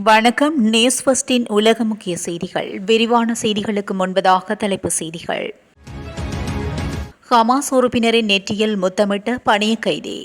வணக்கம். நியூஸ் ஃபர்ஸ்டின் உலக முக்கிய செய்திகள். விரிவான செய்திகளுக்கு முன்பதாக தலைப்புச் செய்திகள். ஹமாஸ் உறுப்பினரின் நெற்றியில் முத்தமிட்ட பணிய கைதி.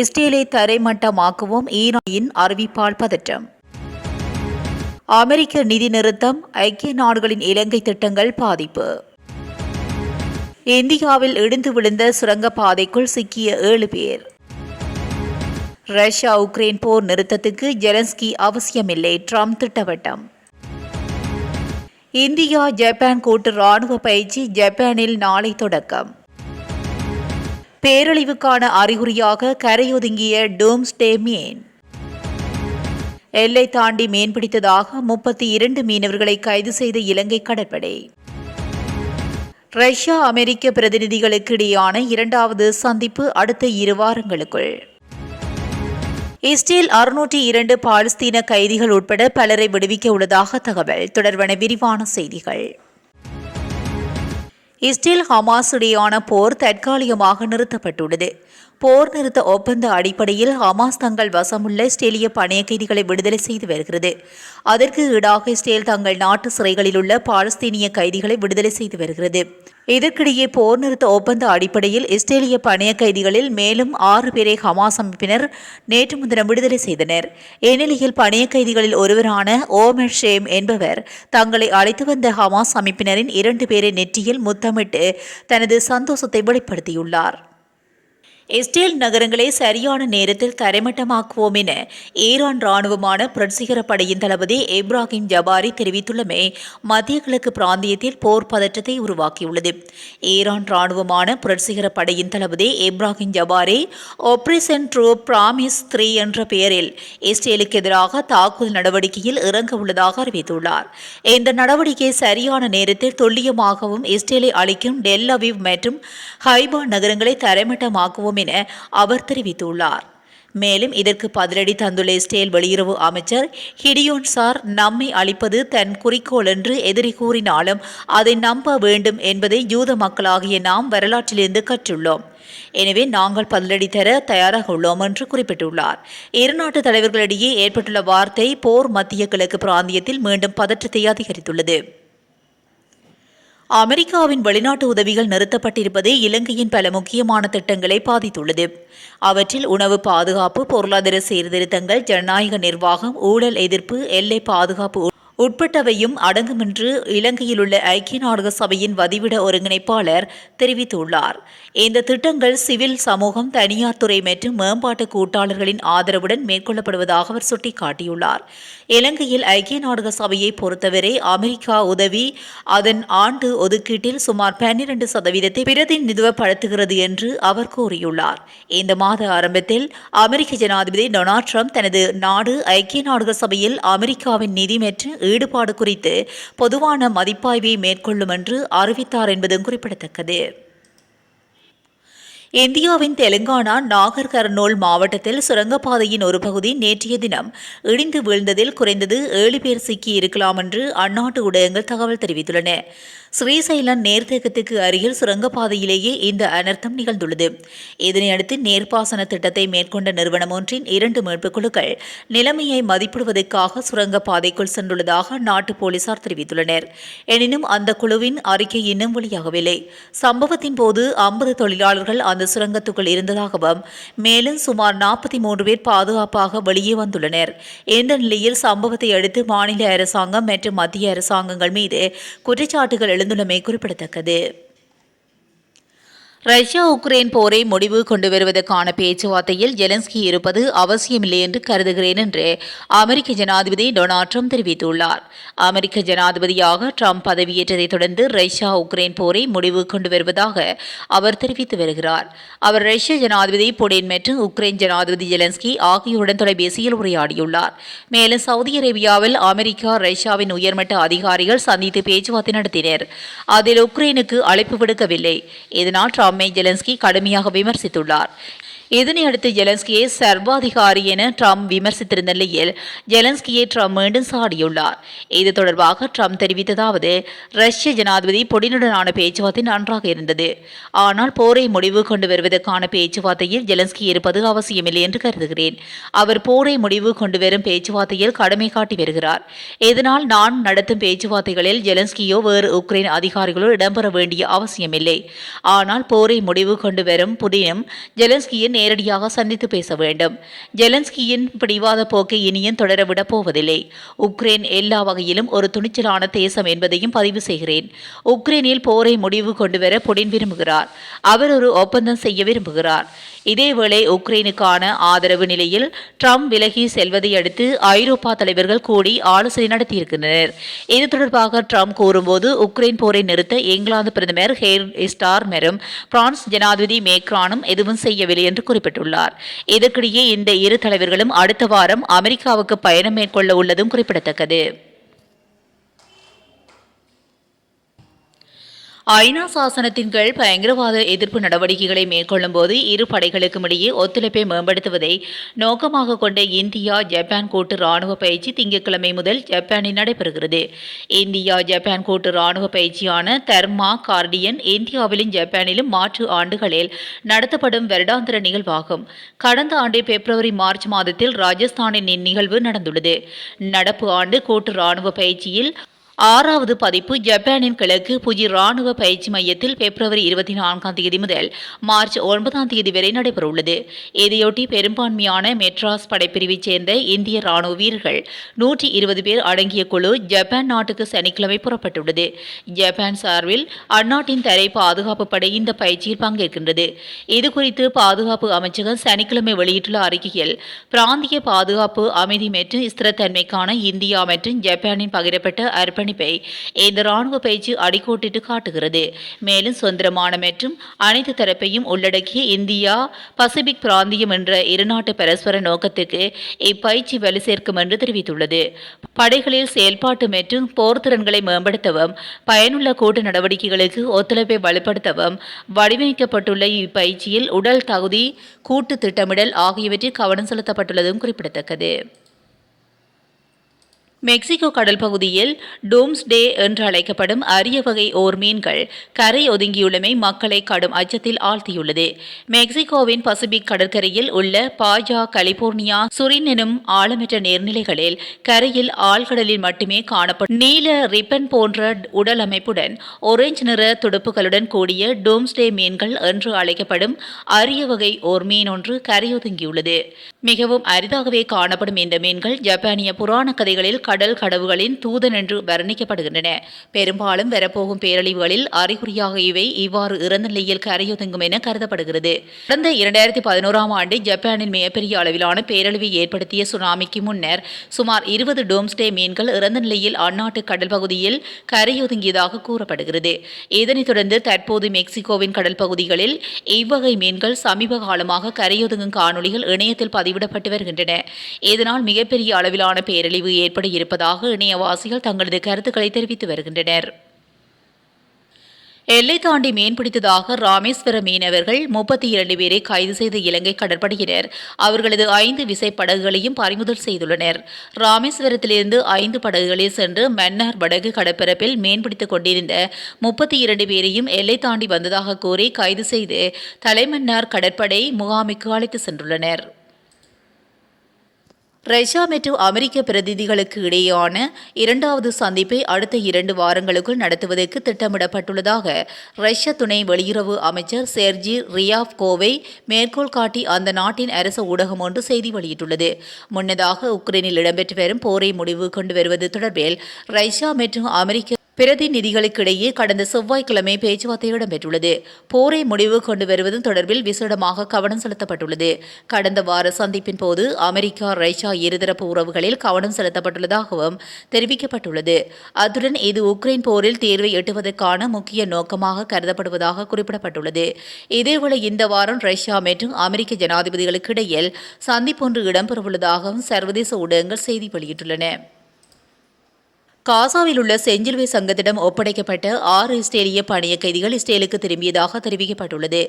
இஸ்ரேலை தரைமட்டமாக்குவோம், ஈரானின் அறிவிப்பால் பதற்றம். அமெரிக்க நிதி நிறுத்தம், ஐக்கிய நாடுகளின் இலங்கை திட்டங்கள் பாதிப்பு. இந்தியாவில் இடிந்து விழுந்த சுரங்கப்பாதைக்குள் சிக்கிய 7 பேர். ரஷ்யா உக்ரைன் போர் நிறுத்தத்துக்கு ஜெலன்ஸ்கி அவசியமில்லை, ட்ரம்ப் திட்டவட்டம். இந்தியா ஜப்பான் கூட்டு ராணுவ பயிற்சி ஜப்பானில் நாளை தொடக்கம். பேரழிவுக்கான அறிகுறியாக கரையொதுங்கிய டூம்ஸ்டே மீன். எல்லை தாண்டி மீன்பிடித்ததாக 32 மீனவர்களை கைது செய்த இலங்கை கடற்படை. ரஷ்யா அமெரிக்க பிரதிநிதிகளுக்கு இடையான 2வது சந்திப்பு அடுத்த 2 வாரங்களுக்குள். இஸ்ரேல் 602 பாலஸ்தீன கைதிகள் உட்பட பலரை விடுவிக்க உள்ளதாக தகவல். தொடர்பான விரிவான செய்திகள். இஸ்ரேல் ஹமாஸ் இடையான போர் தற்காலிகமாக நிறுத்தப்பட்டுள்ளது. போர் நிறுத்த ஒப்பந்த அடிப்படையில் ஹமாஸ் தங்கள் வசமுள்ள இஸ்ரேலிய பணைய கைதிகளை விடுதலை செய்து வருகிறது. அதற்கு ஈடாக இஸ்ரேல் தங்கள் நாட்டு சிறைகளில் உள்ள பாலஸ்தீனிய கைதிகளை விடுதலை செய்து வருகிறது. இதற்கிடையே போர் நிறுத்த ஒப்பந்த அடிப்படையில் இஸ்ரேலிய பணைய கைதிகளில் மேலும் 6 பேரை ஹமாஸ் அமைப்பினர் நேற்று முன்தினம் விடுதலை செய்தனர். இந்நிலையில் பணைய கைதிகளில் ஒருவரான ஓமர் ஷேம் என்பவர் தங்களை அழைத்து வந்த ஹமாஸ் அமைப்பினரின் 2 பேரை நெற்றியில் முத்தமிட்டு தனது சந்தோஷத்தை வெளிப்படுத்தியுள்ளார். இஸ்ரேல் நகரங்களை சரியான நேரத்தில் தரைமட்டமாக்குவோம் என ஈரான் ராணுவமான புரட்சிகர படையின் தளபதி இப்ராஹிம் ஜபாரி தெரிவித்துள்ளமை மத்திய கிழக்கு பிராந்தியத்தில் போர் பதற்றத்தை உருவாக்கியுள்ளது. ஈரான் ராணுவமான புரட்சிகர படையின் தளபதி இப்ராஹிம் ஜபாரி ஆபரேஷன் ட்ரூ பிராமிஸ் 3 என்ற பெயரில் இஸ்ரேலுக்கு எதிராக தாக்குதல் நடவடிக்கையில் இறங்க உள்ளதாக அறிவித்துள்ளார். இந்த நடவடிக்கை சரியான நேரத்தில் துல்லியமாகவும் இஸ்ரேலை அளிக்கும் டெல் அவீவ் மற்றும் ஹைபா நகரங்களை தரைமட்டமாக்குவோம் என அவர் தெரிவித்துள்ளார். மேலும் இதற்கு பதிலடி தந்துள்ள இஸ்ரேல் வெளியுறவு அமைச்சர் ஹிடியோன் சார், நம்மை அழிப்பது தன் குறிக்கோள் என்று எதிரி கூறினாலும் அதை நம்ப வேண்டும் என்பதை யூத மக்களாகிய நாம் வரலாற்றிலிருந்து கற்றுள்ளோம். எனவே நாங்கள் பதிலடி தர தயாராக உள்ளோம் என்று குறிப்பிட்டுள்ளார். இரு நாட்டு தலைவர்களிடையே ஏற்பட்டுள்ள வார்த்தை போர் மத்திய கிழக்கு பிராந்தியத்தில் மீண்டும் பதற்றத்தை அதிகரித்துள்ளது. அமெரிக்காவின் வெளிநாட்டு உதவிகள் நிறுத்தப்பட்டிருப்பது இலங்கையின் பல முக்கியமான திட்டங்களை பாதித்துள்ளது. அவற்றில் உணவு பாதுகாப்பு, பொருளாதார சீர்திருத்தங்கள், ஜனநாயக நிர்வாகம், ஊழல் எதிர்ப்பு, எல்லை பாதுகாப்பு உட்பட்டவையும் அடங்கும் என்று இலங்கையில் உள்ள ஐக்கிய நாடுகள் சபையின் வதிவிட ஒருங்கிணைப்பாளர் தெரிவித்துள்ளார். இந்த திட்டங்கள் சிவில் சமூகம், தனியார் துறை மற்றும் மேம்பாட்டு கூட்டாளர்களின் ஆதரவுடன் மேற்கொள்ளப்படுவதாக அவர் சுட்டிக்காட்டியுள்ளார். இலங்கையில் ஐக்கிய நாடுகள் சபையை பொறுத்தவரை அமெரிக்கா உதவி அதன் ஆண்டு ஒதுக்கீட்டில் சுமார் 12% பிரதிநிதித்துவப்படுத்துகிறது என்று அவர் கூறியுள்ளார். இந்த மாத ஆரம்பத்தில் அமெரிக்க ஜனாதிபதி டொனால்ட் ட்ரம்ப் தனது நாடு ஐக்கிய நாடுகள் சபையில் அமெரிக்காவின் நிதி மற்றும் ஈடுபாடு குறித்து பொதுவான மதிப்பாய்வை மேற்கொள்ளும் என்று அறிவித்தார் என்பதும் குறிப்பிடத்தக்கது. இந்தியாவின் தெலுங்கானா நாகர் கர்னூல் மாவட்டத்தில் சுரங்கப்பாதையின் ஒரு பகுதி நேற்றைய தினம் இடிந்து வீழ்ந்ததில் குறைந்தது 7 பேர் சிக்கி இருக்கலாம் என்று அந்நாட்டு ஊடகங்கள் தகவல் தெரிவித்துள்ளன. ஸ்ரீசைலம் நீர்த்தேக்கத்துக்கு அருகில் சுரங்கப்பாதையிலேயே இந்த அனர்த்தம் நிகழ்ந்துள்ளது. இதனையடுத்து நீர்ப்பாசன திட்டத்தை மேற்கொண்ட நிறுவனம் ஒன்றின் 2 மீட்புக் குழுக்கள் நிலைமையை மதிப்பிடுவதற்காக சுரங்கப்பாதைக்குள் சென்றுள்ளதாக நாட்டு போலீசார் தெரிவித்துள்ளனர். எனினும் அந்த குழுவின் அறிக்கை இன்னும் வெளியாகவில்லை. சம்பவத்தின் போது 50 தொழிலாளர்கள் அந்த சுரங்கத்துக்குள் இருந்ததாகவும் மேலும் சுமார் 43 பேர் பாதுகாப்பாக வெளியே வந்துள்ளனர். இந்த நிலையில் சம்பவத்தை அடுத்து மாநில அரசாங்கம் மற்றும் மத்திய அரசாங்கங்கள் மீது குற்றச்சாட்டுகள் எழுந்துள்ளமை குறிப்பிடத்தக்கது. ரஷ்யா உக்ரைன் போரை முடிவு கொண்டு வருவதற்கான பேச்சுவார்த்தையில் ஜெலன்ஸ்கி இருப்பது அவசியமில்லை என்று கருதுகிறேன் என்று அமெரிக்க ஜனாதிபதி டொனால்ட் ட்ரம்ப் தெரிவித்துள்ளார். அமெரிக்க ஜனாதிபதியாக ட்ரம்ப் பதவியேற்றதைத் தொடர்ந்து ரஷ்யா உக்ரைன் போரை முடிவு கொண்டு வருவதாக அவர் தெரிவித்து வருகிறார். அவர் ரஷ்ய ஜனாதிபதி புடின் மற்றும் உக்ரைன் ஜனாதிபதி ஜெலன்ஸ்கி ஆகியோருடன் தொலைபேசியில் உரையாடியுள்ளார். மேலும் சவுதி அரேபியாவில் அமெரிக்கா ரஷ்யாவின் உயர்மட்ட அதிகாரிகள் சந்தித்து பேச்சுவார்த்தை நடத்தினர். அதில் உக்ரைனுக்கு அழைப்பு விடுக்கவில்லை. இதனால் ட்ரம்ப்பை ஜெலன்ஸ்கி கடுமையாக விமர்சித்துள்ளார். இதனையடுத்து ஜெலன்ஸ்கியை சர்வாதிகாரி என ட்ரம்ப் விமர்சித்திருந்த நிலையில் ஜெலன்ஸ்கியை ட்ரம்ப் மீண்டும் சாடியுள்ளார். இது தொடர்பாக ட்ரம்ப் தெரிவித்ததாவது, ரஷ்ய ஜனாதிபதி புடினுடனான பேச்சுவார்த்தை நன்றாக இருந்தது. ஆனால் போரை முடிவு கொண்டு வருவதற்கான பேச்சுவார்த்தையில் ஜெலன்ஸ்கி இருப்பது அவசியமில்லை என்று கருதுகிறேன். அவர் போரை முடிவு கொண்டு வரும் பேச்சுவார்த்தையில் கடமை காட்டி வருகிறார். இதனால் நான் நடத்தும் பேச்சுவார்த்தைகளில் ஜெலன்ஸ்கியோ வேறு உக்ரைன் அதிகாரிகளோ இடம்பெற வேண்டிய அவசியமில்லை. ஆனால் போரை முடிவு கொண்டு வரும் புடினும் ஜெலன்ஸ்கியை நேரடியாக சந்தித்து பேச வேண்டும். ஜெலன்ஸ்கியின் பிடிவாத போக்கை இனியும் தொடரவிடப் போவதில்லை. உக்ரைன் எல்லா வகையிலும் ஒரு துணிச்சலான தேசம் என்பதையும் பதிவு செய்கிறேன். உக்ரைனில் போரை முடிவு கொண்டுவர புடின் விரும்புகிறார். அவர் ஒரு ஒப்பந்தம் செய்ய விரும்புகிறார். இதேவேளை உக்ரைனுக்கான ஆதரவு நிலையில் ட்ரம்ப் விலகி செல்வதை அடுத்து ஐரோப்பா தலைவர்கள் கூடி ஆலோசனை நடத்தியிருக்கின்றனர். இது தொடர்பாக ட்ரம்ப் கூறும்போது, உக்ரைன் போரை நிறுத்த இங்கிலாந்து பிரதமர் கெய்ர் ஸ்டார்மரும் பிரான்ஸ் ஜனாதிபதி மேக்ரானும் எதுவும் செய்யவில்லை என்று குறிப்பிட்டுள்ளார். இதற்கிடையே இந்த இரு தலைவர்களும் அடுத்த வாரம் அமெரிக்காவுக்கு பயணம் மேற்கொள்ள உள்ளதும் குறிப்பிடத்தக்கது. ஐநா சாசனத்தின் கீழ் பயங்கரவாத எதிர்ப்பு நடவடிக்கைகளை மேற்கொள்ளும் போது இரு படைகளுக்கும் இடையே ஒத்துழைப்பை மேம்படுத்துவதை நோக்கமாக கொண்ட இந்தியா ஜப்பான் கூட்டு ராணுவ பயிற்சி திங்கட்கிழமை முதல் ஜப்பானில் நடைபெறுகிறது. இந்தியா ஜப்பான் கூட்டு ராணுவ பயிற்சியான தர்மா கார்டியன் இந்தியாவிலும் ஜப்பானிலும் மாற்று ஆண்டுகளில் நடத்தப்படும் வருடாந்திர நிகழ்வாகும். கடந்த ஆண்டு பிப்ரவரி மார்ச் மாதத்தில் ராஜஸ்தானின் இந்நிகழ்வு நடந்துள்ளது. நடப்பு ஆண்டு கூட்டு ராணுவ பயிற்சியில் 6வது பதிப்பு ஜப்பானின் கிழக்கு புஜி ராணுவ பயிற்சி மையத்தில் பிப்ரவரி 24 முதல் மார்ச் 9 வரை நடைபெறவுள்ளது. இதையொட்டி பெரும்பான்மையான மெட்ராஸ் படைப்பிரிவைச் சேர்ந்த இந்திய ராணுவ வீரர்கள் 120 பேர் அடங்கிய குழு ஜப்பான் நாட்டுக்கு சனிக்கிழமை புறப்பட்டுள்ளது. ஜப்பான் சார்பில் அந்நாட்டின் தரை பாதுகாப்பு படை இந்த பயிற்சியில் பங்கேற்கின்றது. இதுகுறித்து பாதுகாப்பு அமைச்சகம் சனிக்கிழமை வெளியிட்டுள்ள அறிக்கையில், பிராந்திய பாதுகாப்பு, அமைதி மற்றும் ஸ்திரத்தன்மைக்கான இந்தியா மற்றும் ஜப்பானின் பகிரப்பட்ட அர்ப்பணி இந்த ராணுவ பயிற்சி அடிக்கோட்டிட்டு காட்டுகிறது. மேலும் சுதந்திரமான மற்றும் அனைத்து தரப்பையும் உள்ளடக்கிய இந்தியா பசிபிக் பிராந்தியம் என்ற இருநாட்டு பரஸ்பர நோக்கத்துக்கு இப்பயிற்சி வலு சேர்க்கும் என்று தெரிவித்துள்ளது. படைகளில் செயல்பாட்டு மற்றும் போர் திறன்களை மேம்படுத்தவும் பயனுள்ள கூட்டு நடவடிக்கைகளுக்கு ஒத்துழைப்பை வலுப்படுத்தவும் வடிவமைக்கப்பட்டுள்ள இப்பயிற்சியில் உடல் தகுதி, கூட்டு திட்டமிடல் ஆகியவற்றில் கவனம் செலுத்தப்பட்டுள்ளதும் குறிப்பிடத்தக்கது. மெக்சிகோ கடல் பகுதியில் டூம்ஸ்டே என்று அழைக்கப்படும் அரிய வகை ஓர் மீன்கள் கரை ஒதுங்கியுள்ளமை மக்களை கடும் அச்சத்தில் ஆழ்த்தியுள்ளது. மெக்சிகோவின் பசிபிக் கடற்கரையில் உள்ள பாஜா, கலிபோர்னியா, சுரின் எனும் ஆழமற்ற நீர்நிலைகளில் கரையில் ஆழ்கடலில் மட்டுமே காணப்படும் நீல ரிப்பன் போன்ற உடல் அமைப்புடன் ஒரேஞ்ச் நிற துடுப்புகளுடன் கூடிய டூம்ஸ்டே மீன்கள் என்று அழைக்கப்படும் அரிய வகை ஓர் மீன் ஒன்று கரையொதுங்கியுள்ளது. மிகவும் அரிதாகவே காணப்படும் இந்த மீன்கள் ஜப்பானிய புராண கதைகளில் கடல் கடவுகளின் தூதன் என்று வர்ணிக்கப்படுகின்றன. பெரும்பாலும் வரப்போகும் பேரழிவுகளில் அறிகுறியாக இவை இவ்வாறு இறந்த நிலையில் கரையொதுங்கும் என கருதப்படுகிறது. கடந்த 2011 ஆண்டு ஜப்பானில் மிகப்பெரிய அளவிலான பேரழிவை ஏற்படுத்திய சுனாமிக்கு முன்னர் சுமார் 20 டோம்ஸ்டே மீன்கள் இறந்த நிலையில் அந்நாட்டு கடல் பகுதியில் கரையொதுங்கியதாக கூறப்படுகிறது. இதனைத் தொடர்ந்து தற்போது மெக்சிகோவின் கடல் பகுதிகளில் இவ்வகை மீன்கள் சமீப காலமாக கரையொதுங்கும் காணொலிகள் இணையத்தில் பதிவிடப்பட்டு வருகின்றன. இதனால் மிகப்பெரிய அளவிலான பேரழிவு ஏற்பட இருப்பதாக இணையவாசிகள் தங்களது கருத்துக்களை தெரிவித்து வருகின்றனர். எல்லை தாண்டி மீன்பிடித்ததாக ராமேஸ்வர மீனவர்கள் 32 பேரை கைது செய்த இலங்கை கடற்படையினர் அவர்களது 5 விசைப்படகுகளையும் பறிமுதல் செய்துள்ளனர். ராமேஸ்வரத்திலிருந்து 5 படகுகளில் சென்று மன்னார் வடக்கு கடற்பரப்பில் மீன்பிடித்துக் கொண்டிருந்த 32 பேரையும் எல்லை தாண்டி வந்ததாக கூறி கைது செய்து தலைமன்னார் கடற்படை முகாமுக்கு அழைத்து சென்றுள்ளனர். ரஷ்யா மற்றும் அமெரிக்க பிரதிநிதிகளுக்கு இடையேயான 2வது சந்திப்பை அடுத்த 2 வாரங்களுக்குள் நடத்துவதற்கு திட்டமிடப்பட்டுள்ளதாக ரஷ்ய துணை வெளியுறவு அமைச்சர் செர்ஜி ரியாவ்கோவை மேற்கோள் காட்டி அந்த நாட்டின் அரசு ஊடகம் ஒன்று செய்தி வெளியிட்டுள்ளது. முன்னதாக உக்ரைனில் இடம்பெற்று வரும் போரை முடிவு கொண்டு வருவது தொடர்பில் ரஷ்யா மற்றும் அமெரிக்க பிரதிநிதிகளுக்கிடையே கடந்த செவ்வாய்க்கிழமை பேச்சுவார்த்தை இடம்பெற்றுள்ளது. போரை முடிவு கொண்டு வருவது தொடர்பில் விசேடமாக கவனம் செலுத்தப்பட்டுள்ளது. கடந்த வார சந்திப்பின் போது அமெரிக்கா, ரஷ்யா இருதரப்பு உறவுகளில் கவனம் செலுத்தப்பட்டுள்ளதாகவும் தெரிவிக்கப்பட்டுள்ளது. அத்துடன் இது உக்ரைன் போரில் தீர்வை எட்டுவதற்கான முக்கிய நோக்கமாக கருதப்படுவதாக குறிப்பிடப்பட்டுள்ளது. இதேவேளை இந்த வாரம் ரஷ்யா மற்றும் அமெரிக்க ஜனாதிபதிகளுக்கு இடையில் சந்திப்பொன்று இடம்பெறவுள்ளதாகவும் சர்வதேச ஊடகங்கள் செய்தி வெளியிட்டுள்ளன. காசாவில் உள்ள செஞ்சிலுவை சங்கத்திடம் ஒப்படைக்கப்பட்ட 6 இஸ்ரேலிய பணிய கைதிகள் இஸ்ரேலுக்கு திரும்பியதாக தெரிவிக்கப்பட்டுள்ளது.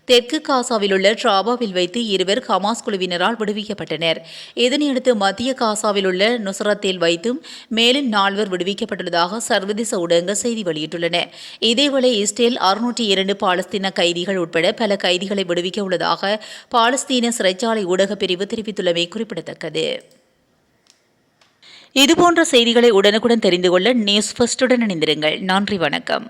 தெற்கு காசாவில் உள்ள ட்ராபாவில் வைத்து 2 ஹமாஸ் குழுவினரால் விடுவிக்கப்பட்டனர். இதனையடுத்து மத்திய காசாவில் உள்ள நுசரத்தில் வைத்தும் மேலும் 4 விடுவிக்கப்பட்டுள்ளதாக சர்வதேச ஊடகங்கள் செய்தி வெளியிட்டுள்ளன. இதேவேளை இஸ்ரேல் 602 பாலஸ்தீன கைதிகள் உட்பட பல கைதிகளை விடுவிக்க உள்ளதாக பாலஸ்தீன சிறைச்சாலை ஊடகப் பிரிவு தெரிவித்துள்ளமை குறிப்பிடத்தக்கது. இதுபோன்ற செய்திகளை உடனுக்குடன் தெரிந்து கொள்ள நியூஸ் ஃபர்ஸ்டுடன் இணைந்திருங்கள். நன்றி, வணக்கம்.